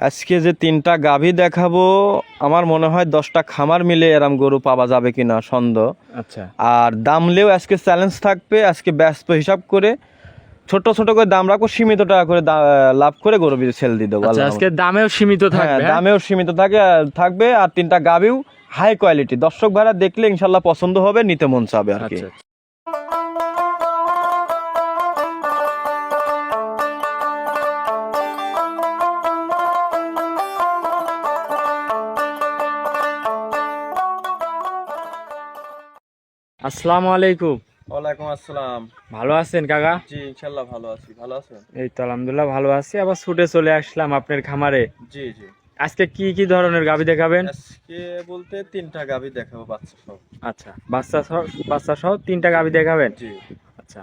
আজকে যে তিনটা গাভী দেখাবো, আমার মনে হয় 10টা খামার মিলে এরম গরু পাওয়া যাবে কিনা সন্দেহ। আচ্ছা, আর দামলেও আজকে চ্যালেঞ্জ থাকবে। আজকে ব্যস্ত হিসাব করে ছোট ছোট করে দাম রাখবো, সীমিত টাকা করে লাভ করে গরু বিক্রি সেল দিয়ে দেবো। আচ্ছা, আজকে দামেও সীমিত থাকবে। দামেও সীমিত থাকবে আর তিনটা গাভীও হাই কোয়ালিটি। দর্শক ভাইরা দেখলে ইনশাল্লাহ পছন্দ হবে, নিতে মন চাবে আর কি। আচ্ছা, আসসালামু আলাইকুম। ওয়ালাইকুম আসসালাম। ভালো আছেন কাকা? জি ইনশাল্লাহ ভালো আছি। ভালো আছেন? এই তো আলহামদুলিল্লাহ ভালো আছি। আবার ছুটে চলে আসলাম আপনার খামারে। জি জি। আজকে কি কি ধরনের গাভী দেখাবেন? আজকে বলতে তিনটা গাভী দেখাবো বাচ্চা সহ। আচ্ছা, বাচ্চা সহ তিনটা গাভী দেখাবেন। জি। আচ্ছা,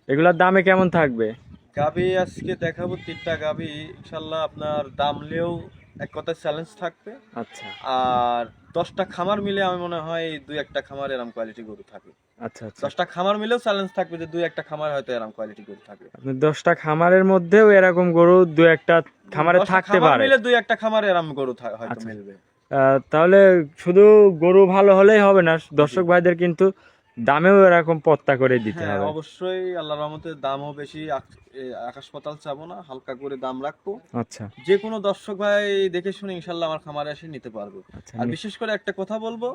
এগুলোর দামে কেমন থাকবে? গাভী আজকে দেখাবো তিনটা গাভী, ইনশাল্লাহ আপনার দামলেও এক কথায় চ্যালেঞ্জ থাকবে। আচ্ছা আর 10টা খামার মিলে আমি মনে হয় 2-1টা খামার এরম কোয়ালিটি গরু থাকে। আচ্ছা আচ্ছা 10টা খামার মিলেও চ্যালেঞ্জ থাকবে যে 2-1টা খামার হয়তো এরম কোয়ালিটি গরু থাকে। আপনি 10টা খামারের মধ্যেও এরকম গরু দু একটা খামারে 10টা থাকতে খামার পারে। মিলে 2-1টা খামার এরম গরু হয়তো আচ্ছা। মিলবে। তাহলে শুধু গরু ভালো হলেই হবে না, দর্শক ভাইদের কিন্তু দামেও এরকম পত্তা করে দিতে হ্যাঁ হবে। অবশ্যই, আল্লাহর রহমতে দামও বেশি আকাশ পাতাল চাবো না, হালকা করে দাম রাখবো। আচ্ছা যে কোনো দর্শক ভাই দেখে শুনে ইনশাল্লাহ আমার খামারে এসে নিতে পারবে। আচ্ছা আর বিশেষ করে একটা কথা বলবো,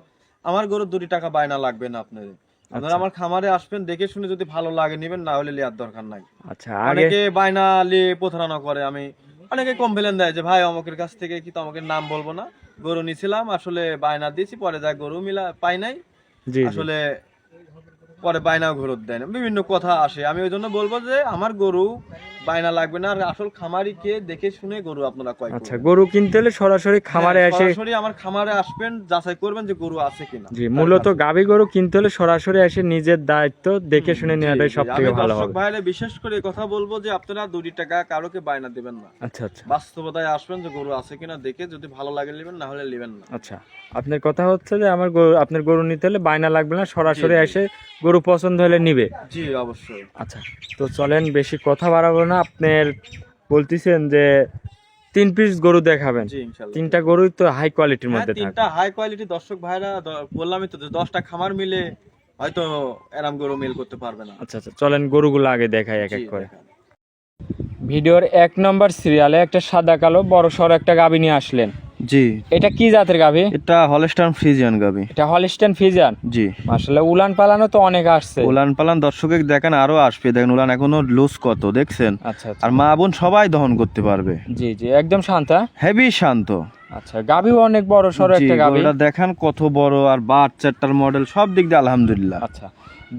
আমার গরুর 2 টাকা বায়না লাগবে না আপনাদের। আপনারা আমার খামারে আসবেন, দেখে শুনে যদি ভালো লাগে নেবেন, না হলে নেওয়ার দরকার নাই। আচ্ছা আগে অনেকে বায়না নিয়ে প্রতারণা করে। আমি অনেকে কমপ্লেন দেয় যে ভাই অমুকের কাছ থেকে, কি তো আমাকে নাম বলবো না, গরু নিছিলাম আসলে বায়না দিয়েছি, পরে যা গরু পাই নাই, জি জি। আসলে পরে বায়নাও ঘুরত দেয় না, বিভিন্ন কথা আসে। আমি ওই জন্য বলবো যে আমার গরু বায়না লাগবে না, আর আসল খামারিকে দেখে শুনে গরু আপনারা ক্রয় আচ্ছা, করবেন। গরু কিনতে হলে সরাসরি খামারে হ্যাঁ, এসে, সরাসরি আমার খামারে আসবেন, যাচাই করবেন যে গরু আছে কিনা। জি, মূলত গাভী গরু কিনতে হলে সরাসরি এসে নিজের দায়িত্ব দেখে শুনে নেওয়াটাই সব থেকে ভালো হবে। ভাইলে বিশেষ করে কথা বলবো যে আপনারা 2 টাকা কারোকে বায়না দিবেন না। আচ্ছা আচ্ছা বাস্তবতায় আসবেন, যে গরু আছে কিনা দেখে, যদি ভালো লাগে নেবেন, না হলে নেবেন না। আচ্ছা, আপনার কথা হচ্ছে যে আমার গরু, আপনার গরু নিতে হলে বায়না লাগবে না, সরাসরি জি, জি। এসে গরু পছন্দ হলে নিবে। জি অবশ্যই। আচ্ছা, তো চলেন বেশি কথা বাড়াবো না। আপনার বলতেছেন যে 3 পিস গরু দেখাবেন, জি ইনশাআল্লাহ। তিনটা গরুই তো হাই কোয়ালিটির হ্যাঁ, মধ্যে থাকে। তিনটা হাই কোয়ালিটি। দর্শক ভাইরা বললামই তো যে 10টা খামার মিলে হয়তো এরাম গরু মেল করতে পারবে না। আচ্ছা আচ্ছা, চলেন গরুগুলো আগে দেখাই এক জি, এক করে। দেখান। ভিডিওর 1 নম্বর সিরিয়ালে একটা সাদা কালো বড় সড়ো একটা গাভী নিয়ে আসলেন। জি, এটা কি জাতের গাভী? এটা হলস্টাইন ফ্রিজিয়ান গাবি। এটা হলিস্টাইন ফ্রিজিয়ান। জি। মাশাআল্লাহ, উলান পালানো তো অনেক আসছে। উলান পালান দর্শকে দেখেন, আরো আসবে। দেখেন উলান এখনো লুজ কত দেখছেন। আচ্ছা আচ্ছা, আর মা বোন সবাই দহন করতে পারবে। জি জি, একদম শান্ত। হেভি শান্ত। আচ্ছা, গাভীও অনেক বড় সড়ো একটা গাভী। গরুটা দেখেন কত বড়, আর বাচ্চাটার মডেল সব দিক দিয়ে আলহামদুলিল্লাহ। আচ্ছা,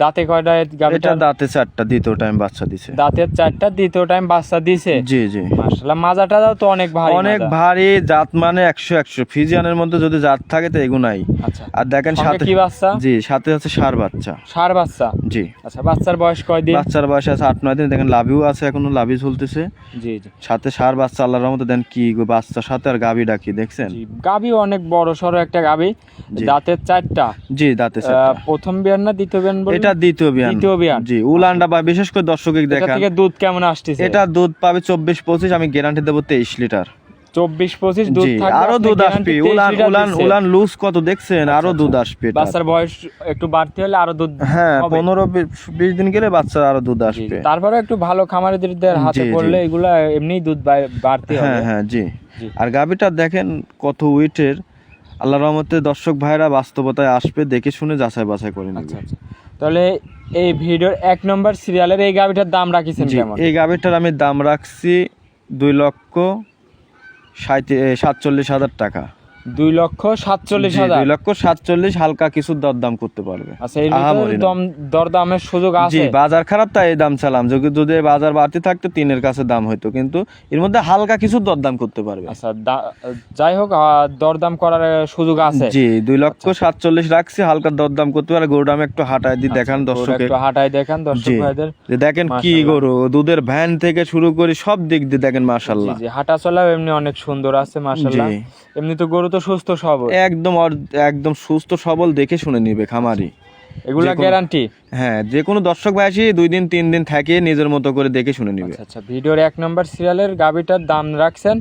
দাঁতে কয়টা গাভীটা? এটা দাঁতে 4টা, দ্বিতীয় টাইম বাচ্চা দিছে। দাঁতের 4টা, দ্বিতীয় টাইম বাচ্চা দিছে। জি জি। মাশাআল্লাহ, মাজাটাও তো অনেক ভারী। অনেক ভারী জাত, মানে 100 ফিজিয়ানের মধ্যে যদি জাত থাকে তো এগুনাই। আচ্ছা, আর দেখেন সঙ্গে সাথে কি বাচ্চা? জি, সাথে আছে ষাঁড় বাচ্চা। ষাঁড় বাচ্চা। জি। আচ্ছা, বাচ্চার বয়স কয়দিন? বাচ্চার বয়স আছে 8-9 দিন। দেখেন লাভিও আছে, এখনো লাভি ঝুলতেছে। জি জি সাথে ষাঁড় বাচ্চা, আল্লাহর রহমতে। দেন কি গো, বাচ্চার সাথে আর গাভী ডাকি দেখছেন। জি, গাভী অনেক বড় সড়ো একটা গাভী। জি। দাঁতের 4টা। জি, দাঁতে 4টা। প্রথম বিয়ান না দ্বিতীয় বিয়ান বললেন? এটা দ্বিতীয় বিয়ান। দ্বিতীয় বিয়ান। জি, উলানটা বা বিশেষ করে দর্শকে এটা দেখান। থেকে দুধ কেমন আসতেছে? এটা দুধ পাবে 24-25, আমি গ্যারান্টি দেবো 23 লিটার। 24-25 দুধ জি, থাকবে। আরো আপনি দুধ guarantee আসবে। 23 উলান লিটার উলান দিচ্ছেন। উলান লুজ কত দেখছেন, আরো আচ্ছা, দুধ আসবে এটার। বাচ্চার বয়স একটু বাড়তে হলে আরো দুধ হ্যাঁ, হবে। 15-20 দিন গেলে বাচ্চার আরো দুধ জি, আসবে। তারপরে একটু ভালো খামারিদের হাতে জি, জি। পড়লে এগুলা এমনি দুধ বাড়তে হবে। হ্যাঁ হ্যাঁ, জি। জি। আর গাভীটা দেখেন কত ওয়েটের, আল্লাহর রহমতে দর্শক ভাইরা বাস্তবতায় আসবে, দেখে শুনে যাচাই বাছাই করে নেবে। আচ্ছা আচ্ছা, তাহলে এই ভিডিওর 1 নম্বর সিরিয়ালের এই গাভীটার দাম রাখিছেন জি, কেমন? এই গাভীটার আমি দাম রাখছি 2,47,000 টাকা। 2,47,000। 2,47,000, হালকা কিছু দরদাম করতে পারবে। আচ্ছা, এর ভিতরে দরদামের সুযোগ জি, আছে? বাজার খারাপ তাই এই দাম চালাম। যদি বাজার বাড়তি থাকতো 3-এর কাছে দাম হইতো, কিন্তু এর মধ্যে হালকা কিছু দরদাম করতে পারবে। আচ্ছা, যাই হোক, দরদাম করার সুযোগ আছে। জি, 2,47,000 রাখছি, হালকা দরদাম করতে পারে। গরুটা আমি একটু হাঁটায় দিই, দেখান আচ্ছা, দর্শকে। একটু হাঁটাই দেখান দর্শক জি, ভাইদের। যে দেখেন কি মাশাআল্লাহ। গরু, দুধের ভ্যান থেকে শুরু করে সব দিক দিয়ে দেখেন মাশাআল্লাহ। জি জি, হাঁটা চলাও এমনি অনেক সুন্দর আছে মাশাআল্লাহ। জি। এমনি তো গরু তো সুস্থ সবল। একদম সুস্থ সবল, দেখে শুনে নিবে খামারি। এগুলা গ্যারান্টি? হ্যাঁ, যে কোনো দর্শক ভাই আসি 2 দিন 3 দিন থাকে, নিজের মতো করে দেখে শুনে নিবে। আচ্ছা, ভিডিওর 1 নম্বর সিরিয়ালের গাভীটার দাম রাখছেন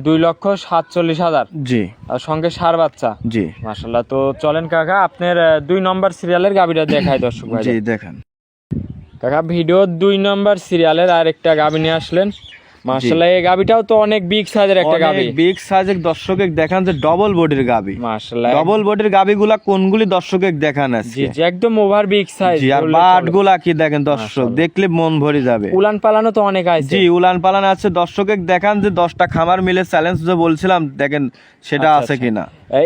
2,47,000 জি আর সঙ্গে ষাঁড় বাচ্চা। জি মাশাআল্লাহ। তো চলেন কাকা আপনার 2 নম্বর সিরিয়ালের গাবিটা দেখাই দর্শক ভাই। জি দেখান কাকা ভিডিও 2 নম্বর সিরিয়ালের আরেকটা গাবি নিয়ে আসলেন। মাশাআল্লাহ এই গাবিটাও তো অনেক বিগ সাইজের একটা গাবি। বিগ সাইজের দর্শকে দেখান যে ডবল বডির গাবি। মাশাআল্লাহ ডবল বডির গাবিগুলা কোনগুলি দর্শকে দেখান আছে? জি জি একদম ওভার বিগ সাইজ। জি আর বাটগুলা কি দেখেন দর্শক, দেখলে মন ভরে যাবে। উলান পালানো তো অনেক আছে। জি উলান পালান আছে দর্শকে দেখান যে 10টা খামার মিলে চ্যালেঞ্জ যে বলছিলাম দেখেন সেটা আছে কিনা।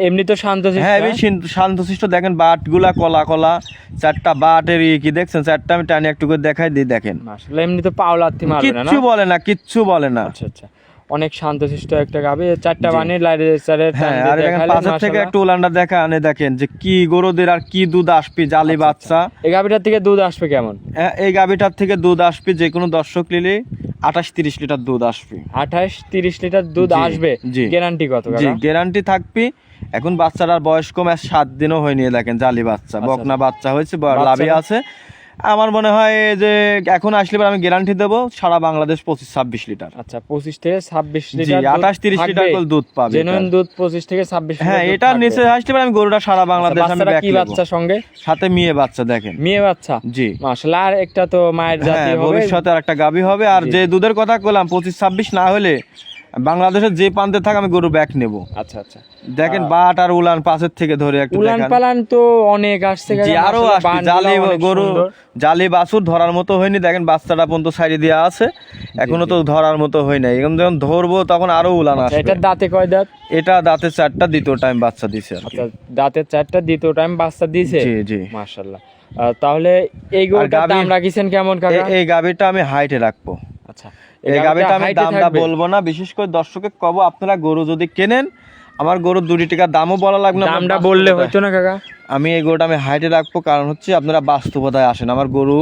এমনি তো শান্তশিষ্ট। হ্যাঁ আমি শান্তশিষ্ট। দেখেন বাটগুলা কলা কলা, 4টা বাটের কি দেখছেন? 4টা আমি টানি একটু করে দেখাই দিই দেখেন। মাশাআল্লাহ এমনি তো পাওলাতি মারবে না, কিচ্ছু বলে না, কিচ্ছু বলে না। আচ্ছা আচ্ছা অনেক শান্তশিষ্ট একটা গাবি। 4টা বানি লাইরেচারের হ্যাঁ আর দেখেন পাশের থেকে একটু উলানটা দেখান, দেখেন যে কি গরুদের আর কি দুধ আসবে জালি বাচ্চা। এই গাবিটার থেকে দুধ আসবে কেমন? এই গাবিটার থেকে দুধ আসবে যে কোনো দর্শক নিলে 28-30 লিটার দুধ আসবে। 28-30 লিটার দুধ আসবে। জি গ্যারান্টি কত জি কাকা? গ্যারান্টি থাকবে। এখন বাচ্চাটার বয়স কম, 7 দিনও হয়নি। দেখেন জালি বাচ্চা, বকনা বাচ্চা হয়েছে, লাভি আছে। আমার মনে হয় যে এখন আসলে আমি গ্যারান্টি দেবো সারা বাংলাদেশ 25-26 লিটার। আচ্ছা 25 থেকে 26 জি লিটার 28-30 লিটার করে দুধ পাবে। জেনুইন দুধ 25 থেকে 26 লিটার। হ্যাঁ এটার নিচে আসলে আমি গরুটা সারা বাংলাদেশ আমি ব্যাক কি বাচ্চা সঙ্গে? সাথে মেয়ে বাচ্চা দেখেন। মেয়ে বাচ্চা। জি মাশাআল্লাহ। আর একটা তো মায়ের জাতি হবে, ভবিষ্যতে আর একটা গাবি হবে। আর যে দুধের কথা বললাম 25-26 না হলে বাংলাদেশের যে প্রান্তে থাক আমি গরু ব্যাক নেব। আচ্ছা আচ্ছা দেখেন বাট আর উলান পাশের থেকে ধরে একটু উলান দেখান। পালান তো অনেক আসছে জি আরো আসবে। জালি গরু, জালি বাছুর ধরার মতো হয়নি। দেখেন বাচ্চাটা পর্যন্ত সাইডে দেওয়া আছে, এখনো তো ধরার মতো হয় নাই। এখন যখন ধরবো তখন আরো উলান আসবে। এটা দাঁতে কয় দাঁত? এটা দাঁতে 4টা, দ্বিতীয় টাইম বাচ্চা দিছে আর কি। আচ্ছা দাঁতে 4টা, দ্বিতীয় টাইম বাচ্চা দিয়েছে। জি জি মাশাআল্লাহ। তাহলে এই গরুটার দাম রাখিছেন কেমন কাকা? এই গাবিটা আমি হাইটে রাখবো। আচ্ছা এই গাবিটা আমি দামটা বলবো না, বিশেষ করে দর্শকের কব আপনারা গরু যদি কেনেন আমার গরুর 2 টাকা দামও বলা লাগবে না। দামটা বললে হইতো না কাকা? আমি এই গরুটা আমি হাইটে রাখবো, কারণ হচ্ছে আপনারা বাস্তবতায় আসেন। আমার গরু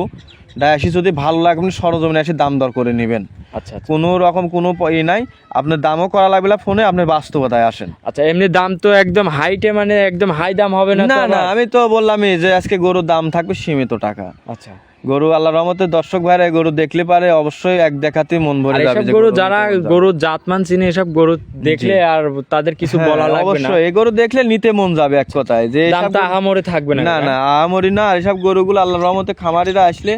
ডায়াসি যদি ভালো লাগে আপনি সরজমিনে এসে দাম দর করে নেবেন। আচ্ছা কোনো রকম কোনো নাই, আপনার দামও করা লাগবে না, ফোনে আপনি বাস্তবতায় আসেন। আচ্ছা এমনি দাম তো একদম হাইটে মানে একদম হাই দাম হবে না? না না আমি তো বললামই যে আজকে গরুর দাম থাকবে সীমিত টাকা। আচ্ছা গরু আল্লাহর রহমতে দর্শক ভাইরা গরু দেখলে পারে অবশ্যই এক দেখাতেই মন ভরে যাবে। গরু যারা গরু জাতমান চিনে এসব গরু দেখলে আর তাদের কিছু বলা লাগবে না। অবশ্যই এই গরু দেখলে নিতে মন যাবে এক কথায়। যে দামটা আহামরি থাকবে না। না না আহামরি না। আর এসব গরুগুলো আল্লাহর রহমতে খামারিরা আসলে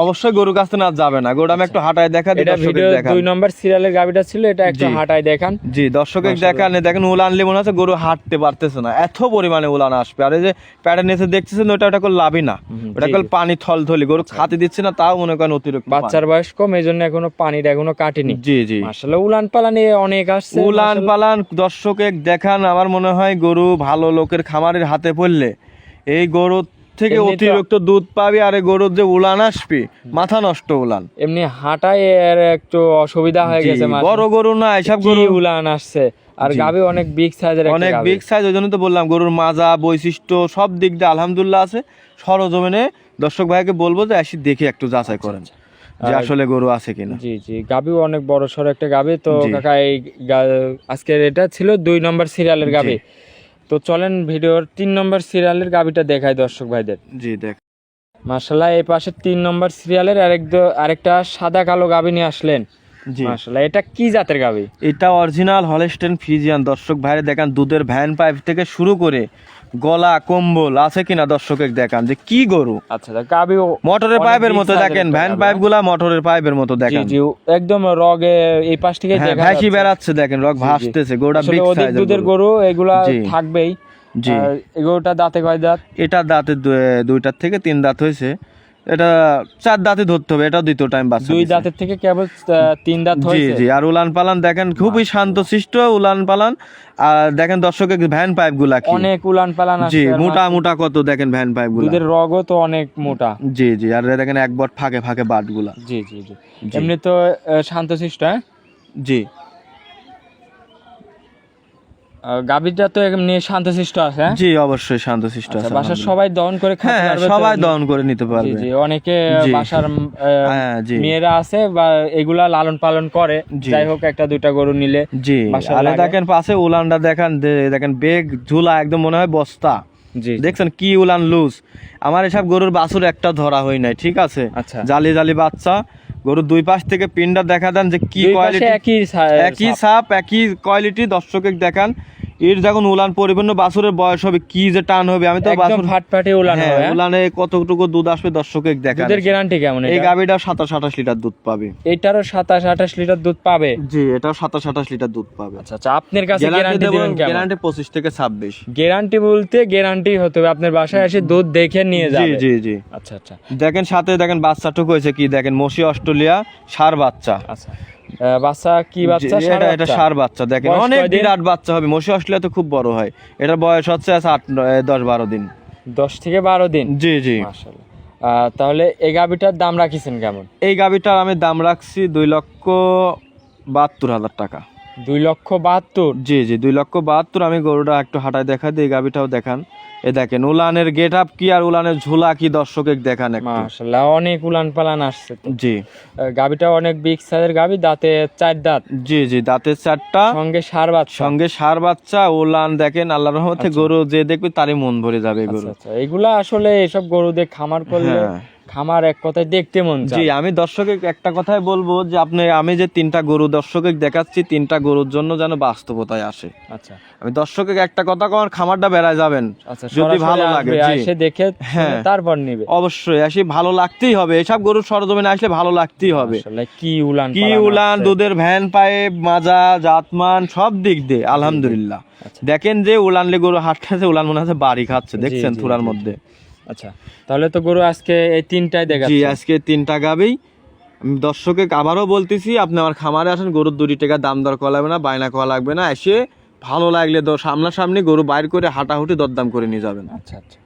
অবশ্যই গরু কাছে না যাবে না। গরুটা আমি একটু হাঁটায় দেখা দিই। এটা ভিডিও 2 নম্বর সিরিয়ালের গাবিটা ছিল, এটা একটু হাঁটায় দেখান। জি দর্শকের দেখান। দেখেন উলান আনলে মনে হচ্ছে গরু হাঁটতে পারতেছে না, এত পরিমাণে উলান আসবে। আর এই যে প্যাডের নিচে দেখতেছেন ওটা কোনো লাভই না, ওটা কোনো পানি থলথলি, গরু খাতে দিচ্ছে না, তাও মনে করেন অতিরিক্ত। বাচ্চার বয়স কম এই জন্য এখনো পানিটা এখনো কাটেনি। জি জি মাশাআল্লাহ উলান পালানে অনেক আসছে। উলান পালান দর্শকের দেখান। আমার মনে হয় গরু ভালো লোকের খামারের হাতে পড়লে এই গরু থেকে অতিরিক্ত দুধ পাবে। আর গরুর যে উলান আসবে মাথা নষ্ট উলান। এমনি হাঁটায় এর একটু অসুবিধা হয়ে গেছে। বড় গরু না এসব গরু উলান আসছে। আর গাবি অনেক বিগ সাইজের, অনেক বিগ সাইজ। ওই জন্য তো বললাম গরুর মাজা বৈশিষ্ট্য সব দিক দিয়ে আলহামদুলিল্লাহ আছে। সরজমিনে দর্শক ভাইকে বলবো যে এসে দেখে একটু যাচাই করেন যে আসলে গরু আছে কিনা। জি জি গাবিও অনেক বড় সড় একটা গাবি। তো কাকা এই আজকের এটা ছিল 2 নম্বর সিরিয়ালের গাবি। তো চলেন ভিডিওর 3 নম্বর সিরিয়ালের গাবিটা দেখাই দর্শক ভাইদের। জি দেখ মাশাআল্লাহ এই পাশে 3 নম্বর সিরিয়ালের আরেকটা সাদা কালো গাবি নিয়ে আসলেন। জি মাশাআল্লাহ এটা কি জাতের গাবি? এটা অরিজিনাল হলস্টেইন ফ্রিজিয়ান। দর্শক ভাইরে দেখান দুধের ভ্যান পাইপ থেকে শুরু করে গলা কম্বল আছে কিনা দর্শকের দেখান যে কি গরু। আচ্ছা গাবি মোটরের পাইপের মতো দেখেন, ভ্যান পাইপ গুলা মোটরের পাইপের মতো দেখেন। জি একদম রগে এই পাশ থেকে দেখা যাচ্ছে, ভাসি বেরাচ্ছে দেখেন, রগ ভাসতেছে। গরুটা বিগ সাইজের দুধের গরু, এগুলা থাকবেই। জি এই গরুটা দাঁতে কয় দাঁত? এটা দাঁতে 2টার থেকে 3 দাঁত হয়েছে। এটা 4 দাঁতে ধরতে হবে। এটা দ্বিতীয় টাইম বাচ্চা। 2 দাঁতের থেকে কেবল 3 দাঁত হয়েছে। জি জি আর উলান পালান দেখেন খুবই শান্তশিষ্ট উলান পালান। আর দেখেন দর্শকের ভ্যান পাইপ গুলা কি অনেক উলান পালান আছে। জি মোটা মোটা কত দেখেন ভ্যান পাইপ গুলা। দুধের রগও তো অনেক মোটা। জি জি আর দেখেন এক বট ফাঁকে ফাঁকে বাট গুলা। জি জি জি এমনি তো শান্তশিষ্ট। হ্যাঁ জি গাবিটা তো এমনি শান্তশিষ্ট আছে। জি অবশ্যই শান্তশিষ্ট আছে। বাসার সবাই দহন করে খেতে পারবে? সবাই দহন করে নিতে পারবে। জি অনেকে বাসার মেয়েরা আছে বা এগুলা লালন পালন করে, যাই হোক 1-2টা গরু নিলে। জি আর দেখেন পাশে উলানটা দেখেন, দেখেন বেগ ঝুলা একদম মনে হয় বস্তা। জি দেখছেন কি উলান লুজ। আমার এসব গরুর বাছুর একটা ধরা হয় নাই, ঠিক আছে। জালি জালি বাচ্চা গরুর দুই পাশ থেকে পিনটা দেখা দেন যে কি দুই পাশে কোয়ালিটি, একই ছাপ একই কোয়ালিটি দর্শকে দেখান। এর যখন উলান পরিপূর্ণ বাছুরের বয়স হবে কি যে টান হবে, আমি তো একদম বাছুর ফাটফাটে উলান হ্যাঁ, হবে, হ্যাঁ? উলানে কতটুকু দুধ আসবে দর্শকে দেখান। দুধের গ্যারান্টি কেমন এই এটা? গাভীটা 27-28 লিটার দুধ পাবে। এটারও 27-28 লিটার দুধ পাবে? জি, এটাও 27-28 লিটার দুধ পাবে। আচ্ছা আচ্ছা, আপনার কাছে গ্যারান্টি দিবেন কেমন? গ্যারান্টি 25 থেকে 26। গ্যারান্টি বলতে গ্যারান্টি হতে হবে আপনার বাসায় এসে দুধ দেখে নিয়ে জি যাবে? জি জি। আচ্ছা আচ্ছা দেখেন সাথে দেখেন বাচ্চাটুকু হয়েছে কি দেখেন, মসি অস্ট্রেলিয়া ষাঁড় বাচ্চা। আচ্ছা, বাচ্চা কি বাচ্চা? জি, এটা ষাঁড় বাচ্চা। দেখেন বয়স অনেক কয়দিন? বিরাট বাচ্চা হবে, মসি অস্ট্রেলিয়া তো খুব বড় হয়। এটার বয়স হচ্ছে 10-12 দিন। 10 থেকে 12 দিন? জি জি। মাশাআল্লাহ। তাহলে এই গাবিটার দাম রাখিছেন কেমন? এই গাভীটার আমি দাম রাখছি 2,72,000 টাকা। 2,72,000? জি জি, 2,72,000। আমি গরুটা একটু হাঁটায় দেখা দিই, এই গাভীটাও দেখান। এ দেখেন উলানের গেট আপ কি আর উলানের ঝুলা কি দর্শকে দেখান একটু। মাশাআল্লাহ, অনেক উলান পালান আসছে তো। জি, গাবিটা অনেক বিগ সাইজের গাবি, দাঁতে 4 দাঁত, জি জি, দাঁতের 4টা, সঙ্গে ষাঁড় বাচ্চা। সঙ্গে ষাঁড় বাচ্চা। উলান দেখেন আল্লাহর রহমতে গরু যে দেখবে তারই মন ভরে যাবে এই গরু। আচ্ছা আচ্ছা, এগুলা আসলে এসব গরুদের খামার করলে হ্যাঁ। খামার এক কথায় দেখতে মন জি, চায়। আমি দর্শকে একটা কথাই বলবো যে আমি যে 3টা গরু দর্শকে দেখাচ্ছি, 3টা গরুর জন্য যেন বাস্তবতায় আসে। আচ্ছা আমি দর্শকে একটা কথা কর, খামারটা বেড়ায় যাবেন আচ্ছা, যদি ভালো সরাসরি লাগে। আসবে, জি, এসে দেখে হ্যাঁ। তারপর নিবে। অবশ্যই আসি, ভালো লাগতেই হবে। এসব গরুর সরজমিনে আসলে ভালো লাগতেই হবে। আসলে কি উলান কি পালান উলান, আসছে। দুধের ভ্যান পাইপ, মাজা, জাতমান সব দিক দিয়ে আলহামদুলিল্লাহ। আচ্ছা। দেখেন যে উলানলে গরু হাঁটতেছে, উলান মনে হচ্ছে বাড়ি খাচ্ছে, দেখছেন জি, থুরার জি, মধ্যে। আচ্ছা, তাহলে তো গরু আজকে এই 3টাই জি, দেখাচ্ছি। আজকে 3টা গাবেই। আমি দর্শকে আবারও বলতেছি, আপনি আমার খামারে আসেন, গরুর 2 টাকা দাম দর করা লাগবে না, বায়না করা লাগবে না। এসে ভালো লাগলে সামনাসামনি গরু বাইর করে হাঁটাহুটি দরদাম করে নিয়ে যাবেন। আচ্ছা আচ্ছা।